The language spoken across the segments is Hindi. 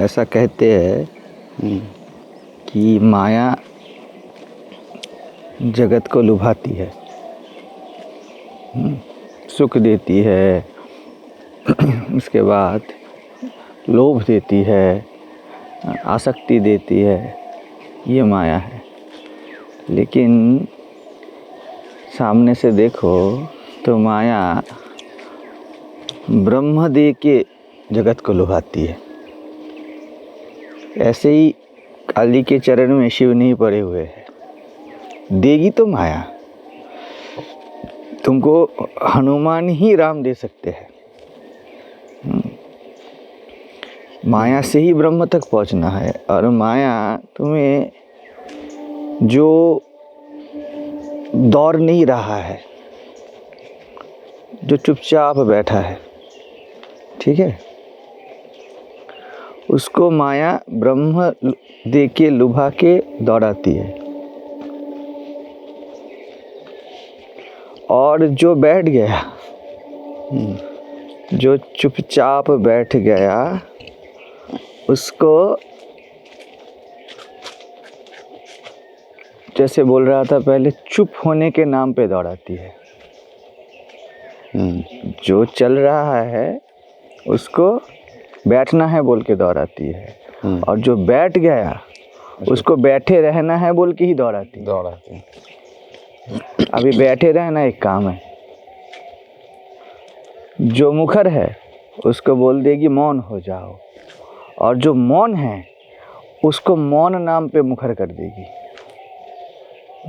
ऐसा कहते हैं कि माया जगत को लुभाती है, सुख देती है, उसके बाद लोभ देती है, आसक्ति देती है, ये माया है। लेकिन सामने से देखो तो माया ब्रह्म दे के जगत को लुभाती है। ऐसे ही काली के चरण में शिव नहीं पड़े हुए हैं, देगी तो माया। तुमको हनुमान ही राम दे सकते हैं। माया से ही ब्रह्म तक पहुंचना है। और माया तुम्हें जो दौड़ नहीं रहा है, जो चुपचाप बैठा है, ठीक है, उसको माया ब्रह्म दे के लुभा के दौड़ाती है। और जो बैठ गया, जो चुपचाप बैठ गया, उसको जैसे बोल रहा था पहले, चुप होने के नाम पे दौड़ाती है। जो चल रहा है उसको बैठना है बोल के दौड़ाती है, और जो बैठ गया उसको बैठे रहना है बोल के ही दौड़ाती है। अभी बैठे रहना एक काम है। जो मुखर है उसको बोल देगी मौन हो जाओ, और जो मौन है उसको मौन नाम पे मुखर कर देगी।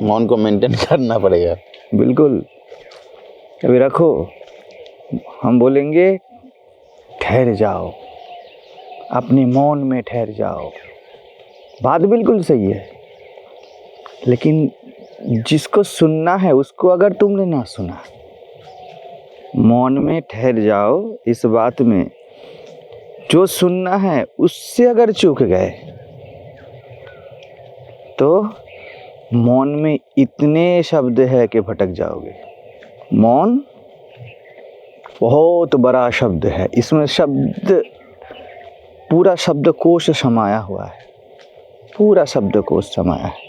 मौन को मेंटेन करना पड़ेगा। बिल्कुल। अभी रखो, हम बोलेंगे ठहर जाओ, अपने मौन में ठहर जाओ। बात बिल्कुल सही है, लेकिन जिसको सुनना है उसको अगर तुमने ना सुना, मौन में ठहर जाओ, इस बात में जो सुनना है उससे अगर चूक गए तो मौन में इतने शब्द है कि भटक जाओगे। मौन बहुत बड़ा शब्द है, इसमें शब्द पूरा शब्दकोश समाया हुआ है, पूरा शब्दकोश समाया है।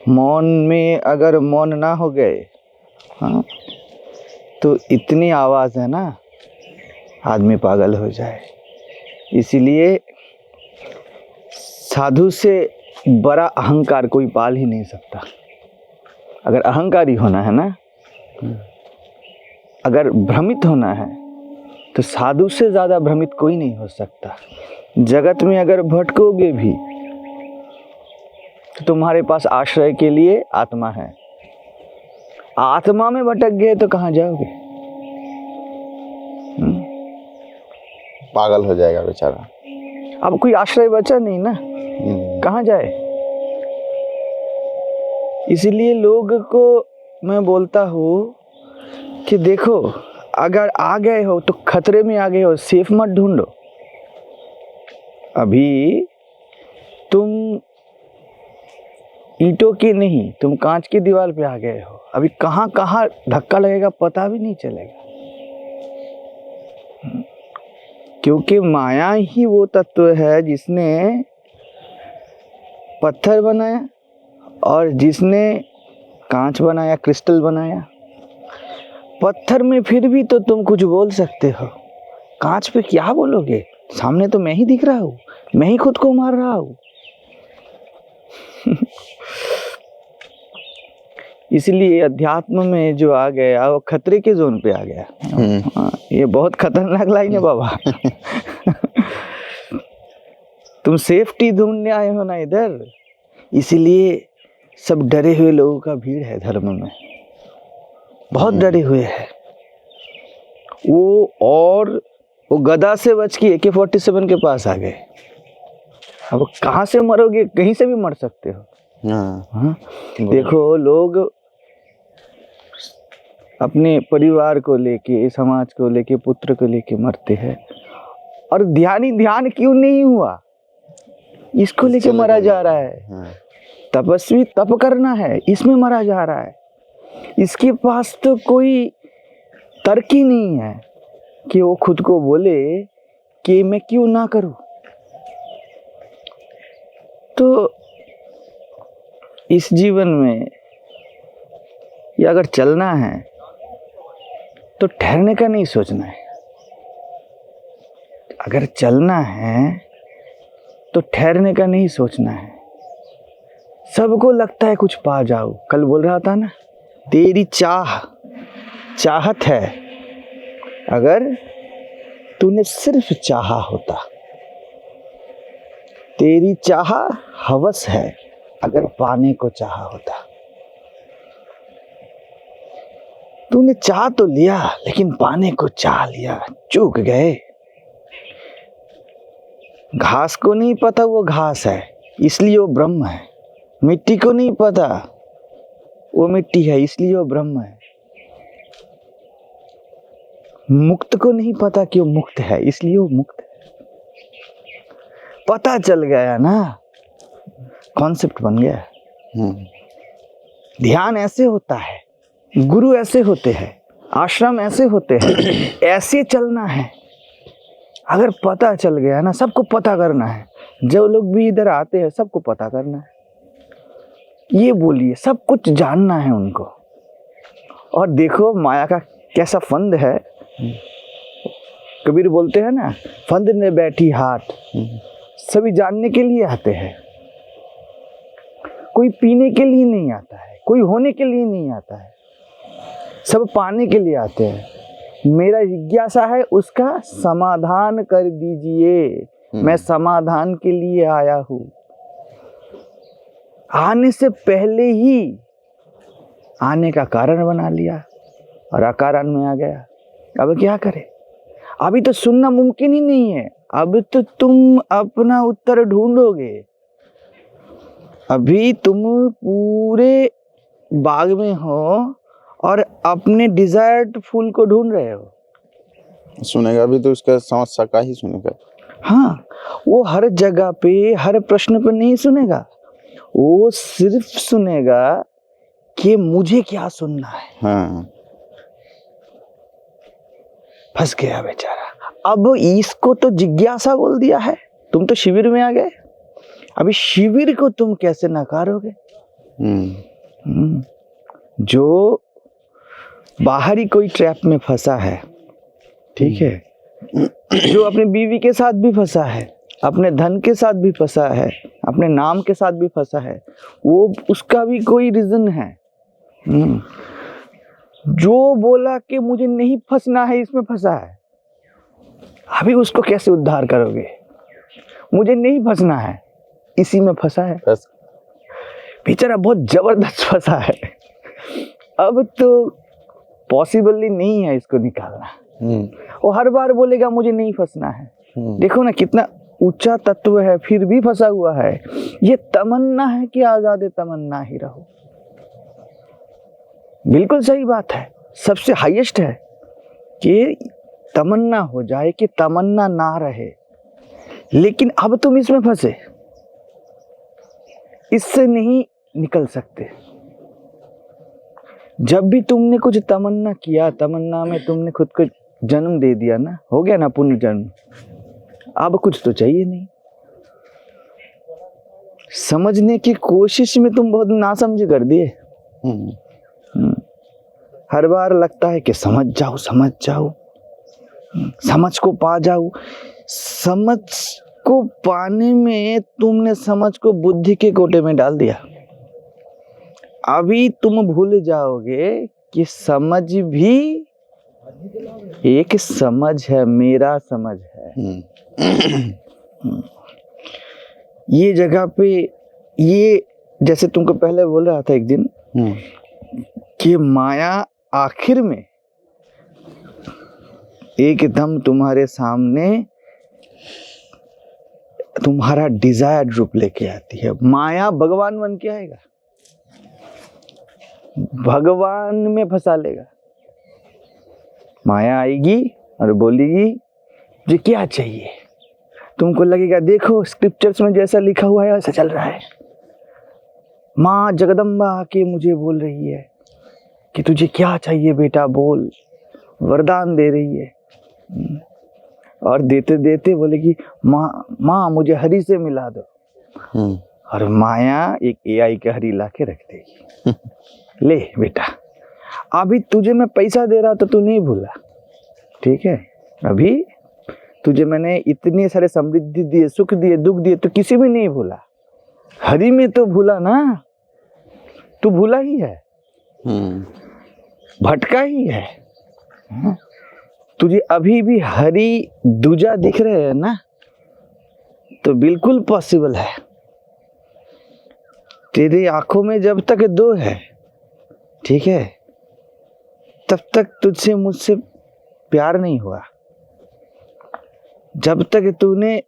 मौन में अगर मौन ना हो गए, हाँ, तो इतनी आवाज़ है ना, आदमी पागल हो जाए। इसीलिए साधु से बड़ा अहंकार कोई पाल ही नहीं सकता। अगर अहंकारी होना है ना, अगर भ्रमित होना है, तो साधु से ज़्यादा भ्रमित कोई नहीं हो सकता। जगत में अगर भटकोगे भी तो तुम्हारे पास आश्रय के लिए आत्मा है। आत्मा में भटक गए तो कहाँ जाओगे? पागल हो जाएगा बेचारा। अब कोई आश्रय बचा नहीं ना, कहाँ जाए? इसीलिए लोग को मैं बोलता हूँ कि देखो, अगर आ गए हो तो खतरे में आ गए हो, सेफ मत ढूंढो। अभी तुम ईंटों की नहीं, तुम कांच की दीवार पे आ गए हो। अभी कहाँ कहाँ धक्का लगेगा पता भी नहीं चलेगा, क्योंकि माया ही वो तत्व है जिसने पत्थर बनाया और जिसने कांच बनाया, क्रिस्टल बनाया। पत्थर में फिर भी तो तुम कुछ बोल सकते हो, कांच पे क्या बोलोगे? सामने तो मैं ही दिख रहा हूँ, मैं ही खुद को मार रहा हूँ। इसलिए अध्यात्म में जो आ गया वो खतरे के जोन पे आ गया। हाँ, ये बहुत खतरनाक लाइन है बाबा। तुम सेफ्टी ढूंढने आए हो ना इधर, इसीलिए सब डरे हुए लोगों का भीड़ है धर्म में, बहुत डरे हुए हैं वो गदा से बच के AK-47 के पास आ गए। अब कहाँ से मरोगे? कहीं से भी मर सकते हो। हाँ, देखो, लोग अपने परिवार को लेके, समाज को लेके, पुत्र को लेके मरते हैं, और ध्यान क्यों नहीं हुआ? इसको लेके मरा जा रहा है। तपस्वी तप करना है, इसमें मरा जा रहा है। इसके पास तो कोई तर्क ही नहीं है कि वो खुद को बोले कि मैं क्यों ना करूं। तो इस जीवन में या अगर चलना है तो ठहरने का नहीं सोचना है। अगर चलना है तो ठहरने का नहीं सोचना है। सबको लगता है कुछ पा जाओ। कल बोल रहा था ना, तेरी चाहत है, अगर तूने सिर्फ चाहा होता। तेरी चाह हवस है, अगर पाने को चाहा होता। तूने चाह तो लिया लेकिन पाने को चाह लिया, चूक गए। घास को नहीं पता वो घास है, इसलिए वो ब्रह्म है। मिट्टी को नहीं पता वो मिट्टी है, इसलिए वो ब्रह्म है। मुक्त को नहीं पता कि वो मुक्त है, इसलिए वो मुक्त है। पता चल गया ना, कॉन्सेप्ट बन गया। ध्यान ऐसे होता है, गुरु ऐसे होते हैं, आश्रम ऐसे होते हैं, ऐसे चलना है। अगर पता चल गया ना, सबको पता करना है। जो लोग भी इधर आते हैं सबको पता करना है। ये बोलिए, सब कुछ जानना है उनको। और देखो माया का कैसा फंद है। कबीर बोलते हैं ना, फंद में बैठी हाट। सभी जानने के लिए आते हैं, कोई पीने के लिए नहीं आता है, कोई होने के लिए नहीं आता है, सब पाने के लिए आते हैं। मेरा जिज्ञासा है, उसका समाधान कर दीजिए। मैं समाधान के लिए आया हूँ। आने से पहले ही आने का कारण बना लिया और अकारण में आ गया। अब क्या करे? अभी तो सुनना मुमकिन ही नहीं है। अब तो तुम अपना उत्तर ढूंढोगे। अभी तुम पूरे बाग में हो और अपने डिजायर्ड फूल को ढूंढ रहे हो। सुनेगा भी तो उसका समझ सका ही सुनेगा। हाँ, वो हर जगह पे हर प्रश्न पे नहीं सुनेगा। वो सिर्फ सुनेगा कि मुझे क्या सुनना है। हाँ, फंस गया बेचारा। अब इसको तो जिज्ञासा बोल दिया है। तुम तो शिविर में आ गए, अभी शिविर को तुम कैसे नकारोगे? जो बाहरी कोई ट्रैप में फंसा है, ठीक है, जो अपनी बीवी के साथ भी फंसा है, अपने धन के साथ भी फंसा है, अपने नाम के साथ भी फंसा है, वो उसका भी कोई रीजन है। जो बोला कि मुझे नहीं फंसना है, इसमें फंसा है। अभी उसको कैसे उद्धार करोगे? मुझे नहीं फंसना है, इसी में फंसा है। बेचारा बहुत जबरदस्त फंसा है। अब तो पॉसिबल ही नहीं है इसको निकालना। वो हर बार बोलेगा मुझे नहीं फंसना है। देखो ना कितना ऊंचा तत्व है, फिर भी फंसा हुआ है। ये तमन्ना है कि आजाद तमन्ना ही रहो। बिल्कुल सही बात है, सबसे हाईएस्ट है कि तमन्ना हो जाए कि तमन्ना ना रहे। लेकिन अब तुम इसमें फंसे, इससे नहीं निकल सकते। जब भी तुमने कुछ तमन्ना किया, तमन्ना में तुमने खुद को जन्म दे दिया ना, हो गया ना पुनर्जन्म। अब कुछ तो चाहिए नहीं। समझने की कोशिश में तुम बहुत नासमझ कर दिए। हर बार लगता है कि समझ जाओ, समझ को पा जाओ। समझ को पाने में तुमने समझ को बुद्धि के कोटे में डाल दिया। अभी तुम भूल जाओगे कि समझ भी एक समझ है, मेरा समझ है। ये जगह पे, ये जैसे तुमको पहले बोल रहा था एक दिन कि माया आखिर में एकदम तुम्हारे सामने तुम्हारा डिजायर्ड रूप लेके आती है। माया भगवान बन के आएगा, भगवान में फंसा लेगा। माया आएगी और बोलेगी जो क्या चाहिए। तुमको लगेगा देखो स्क्रिप्चर्स में जैसा लिखा हुआ है वैसा चल रहा है। माँ जगदम्बा आके मुझे बोल रही है कि तुझे क्या चाहिए बेटा बोल। वरदान दे रही है। और देते देते बोले कि माँ मुझे हरि से मिला दो। और माया एक AI के हरि ला के रख देगी। ले बेटा, अभी तुझे मैं पैसा दे रहा तो तू नहीं भूला, ठीक है? अभी तुझे मैंने इतने सारे समृद्धि दिए, सुख दिए, दुख दिए, तो किसी में नहीं भूला, हरि में तो भूला ना। तू भूला ही है, भटका ही है। तुझे अभी भी हरि दूजा दिख रहे हैं ना, तो बिल्कुल पॉसिबल है। तेरी आंखों में जब तक दो है, ठीक है, तब तक तुझसे मुझसे प्यार नहीं हुआ। जब तक तूने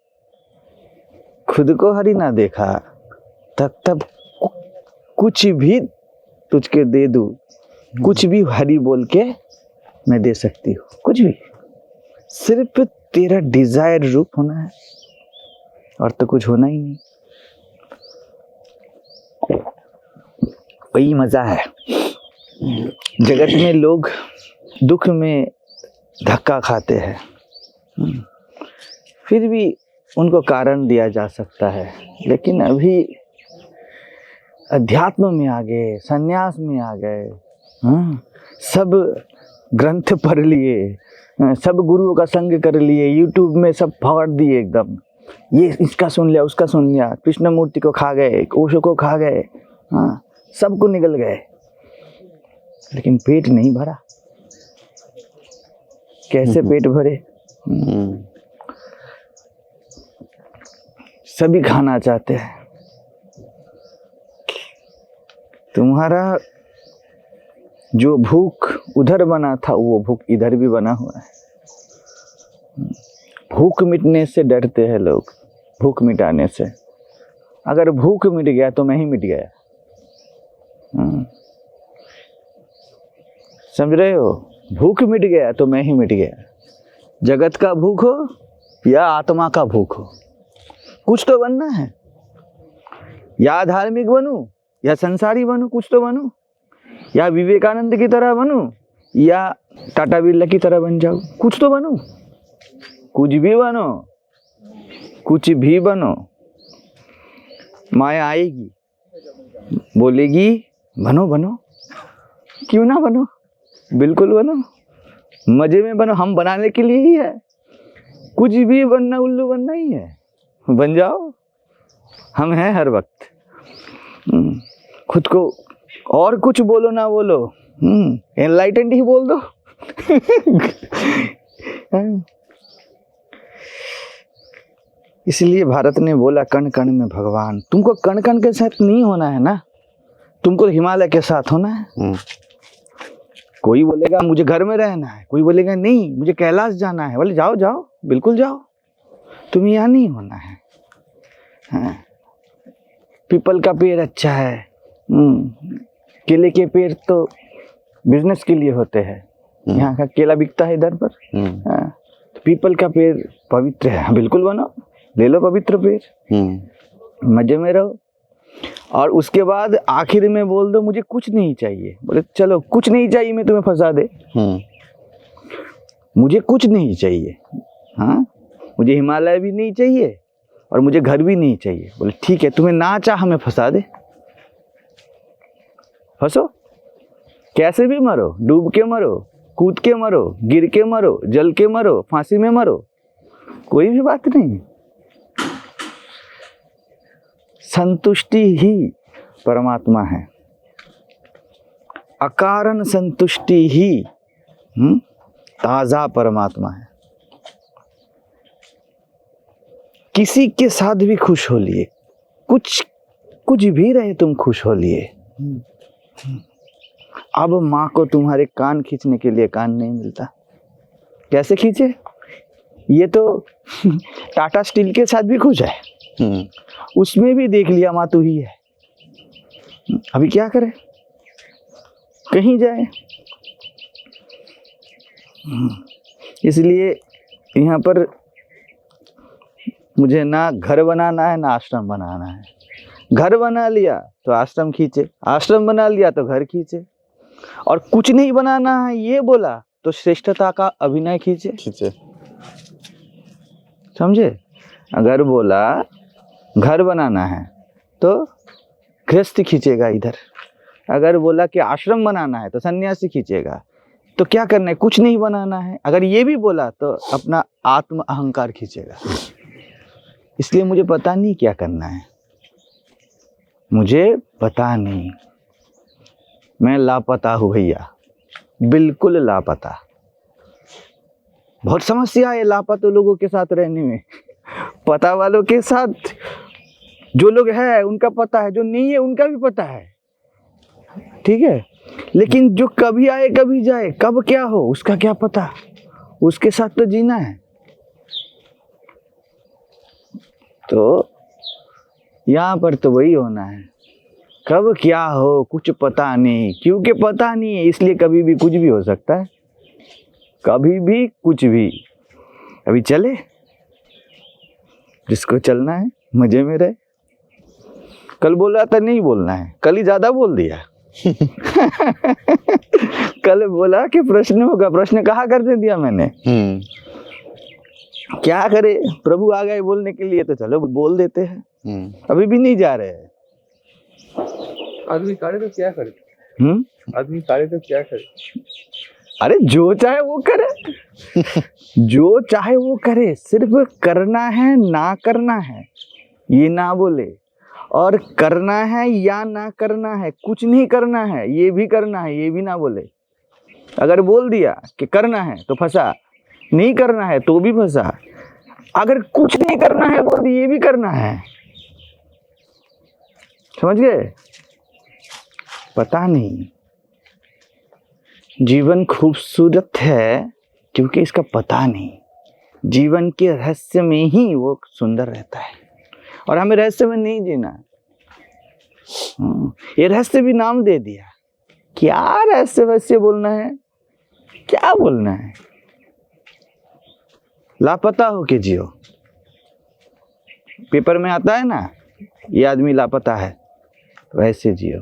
खुद को हरि ना देखा, तब तक कुछ भी तुझके दे दूं, कुछ भी हरि बोल के मैं दे सकती हूँ, कुछ भी। सिर्फ तेरा डिजायर रूप होना है, और तो कुछ होना ही नहीं। वही मजा है। जगत में लोग दुख में धक्का खाते हैं, फिर भी उनको कारण दिया जा सकता है। लेकिन अभी अध्यात्म में आ गए, संन्यास में आ गए, सब ग्रंथ पढ़ लिए, सब गुरुओं का संग कर लिए, यूट्यूब में सब फाड़ दिए एकदम। ये इसका सुन लिया, उसका सुन लिया, कृष्णमूर्ति को खा गए, ओशो को खा गए, सबको निगल गए, लेकिन पेट नहीं भरा। कैसे पेट भरे? सभी खाना चाहते हैं। तुम्हारा जो भूख उधर बना था, वो भूख इधर भी बना हुआ है। भूख मिटने से डरते हैं लोग, भूख मिटाने से। अगर भूख मिट गया तो मैं ही मिट गया। समझ रहे हो? भूख मिट गया तो मैं ही मिट गया। जगत का भूख हो या आत्मा का भूख हो, कुछ तो बनना है। या धार्मिक बनूं या संसारी बनूं, कुछ तो बनूं। या विवेकानंद की तरह बनूं या टाटा बिरला की तरह बन जाऊं, कुछ तो बनूं। कुछ भी बनो, कुछ भी बनो, माया आएगी, बोलेगी बनो बनो, क्यों ना बनो, बिल्कुल बनो, मजे में बनो। हम बनाने के लिए ही है। कुछ भी बनना, उल्लू बनना ही है, बन जाओ। हम हैं हर वक्त। खुद को और कुछ बोलो ना बोलो, एनलाइटेंड ही बोल दो। इसलिए भारत ने बोला कण कण में भगवान। तुमको कण कण के साथ नहीं होना है ना, तुमको हिमालय के साथ होना है। कोई बोलेगा मुझे घर में रहना है, कोई बोलेगा नहीं मुझे कैलाश जाना है। बोले जाओ जाओ, बिल्कुल जाओ, तुम्हें यहाँ नहीं होना है। हाँ। पीपल का पेड़ अच्छा है, केले के पेड़ तो बिजनेस के लिए होते हैं। यहाँ का केला बिकता है इधर पर। हाँ। तो पीपल का पेड़ पवित्र है, बिल्कुल बनो, ले लो पवित्र पेड़, मजे में रहो। और उसके बाद आखिर में बोल दो मुझे कुछ नहीं चाहिए। बोले चलो कुछ नहीं चाहिए, मैं तुम्हें फंसा दे। मुझे कुछ नहीं चाहिए, हाँ, मुझे हिमालय भी नहीं चाहिए और मुझे घर भी नहीं चाहिए। बोले ठीक है, तुम्हें ना चाह हमें फंसा दे, फंसो, कैसे भी मरो, डूब के मरो, कूद के मरो, गिर के मरो, जल के मरो, फांसी में मरो, कोई भी बात नहीं। संतुष्टि ही परमात्मा है, अकारण संतुष्टि ही ताजा परमात्मा है। किसी के साथ भी खुश हो लिए, कुछ भी रहे तुम खुश हो लिए। अब माँ को तुम्हारे कान खींचने के लिए कान नहीं मिलता। कैसे खींचे? ये तो टाटा स्टील के साथ भी खुश है, उसमें भी देख लिया माँ तू ही है। अभी क्या करे, कहीं जाए। इसलिए यहाँ पर मुझे ना घर बनाना है ना आश्रम बनाना है। घर बना लिया तो आश्रम खींचे, आश्रम बना लिया तो घर खींचे। और कुछ नहीं बनाना है ये बोला तो श्रेष्ठता का अभिनय खींचे। खींचे। समझे? अगर बोला घर बनाना है तो गृहस्थी खींचेगा इधर। अगर बोला कि आश्रम बनाना है तो सन्यासी खींचेगा। तो क्या करना है? कुछ नहीं बनाना है। अगर ये भी बोला तो अपना आत्म अहंकार खींचेगा। इसलिए मुझे पता नहीं क्या करना है, मुझे पता नहीं, मैं लापता हूँ भैया, बिल्कुल लापता। बहुत समस्या है लापता लोगों के साथ रहने में। पता वालों के साथ जो लोग हैं उनका पता है, जो नहीं है उनका भी पता है, ठीक है, लेकिन जो कभी आए कभी जाए, कब क्या हो उसका क्या पता। उसके साथ तो जीना है। तो यहाँ पर तो वही होना है, कब क्या हो कुछ पता नहीं। क्योंकि पता नहीं है इसलिए कभी भी कुछ भी हो सकता है, कभी भी कुछ भी। अभी चले, जिसको चलना है मजे में रहे। कल बोला था नहीं बोलना है, कल ही ज्यादा बोल दिया। कल बोला कि प्रश्न होगा, प्रश्न कहाँ कर दे दिया मैंने। क्या करे, प्रभु आ गए बोलने के लिए तो चलो बोल देते हैं। अभी भी नहीं जा रहे हैं। आदमी करे तो क्या करे? आदमी करे तो क्या करे? अरे जो चाहे वो करे। जो चाहे वो करे, सिर्फ करना है ना करना है ये ना बोले, और करना है या ना करना है, कुछ नहीं करना है ये भी करना है ये भी ना बोले। अगर बोल दिया कि करना है तो फंसा, नहीं करना है तो भी फंसा। अगर कुछ नहीं करना है बोल दिया ये भी करना है। समझ गए? पता नहीं, जीवन खूबसूरत है क्योंकि इसका पता नहीं। जीवन के रहस्य में ही वो सुंदर रहता है, और हमें रहस्य में नहीं जीना है। ये रहस्य भी नाम दे दिया। क्या रहस्य वैसे बोलना है, क्या बोलना है? लापता हो के जियो। पेपर में आता है ना, ये आदमी लापता है, वैसे जियो।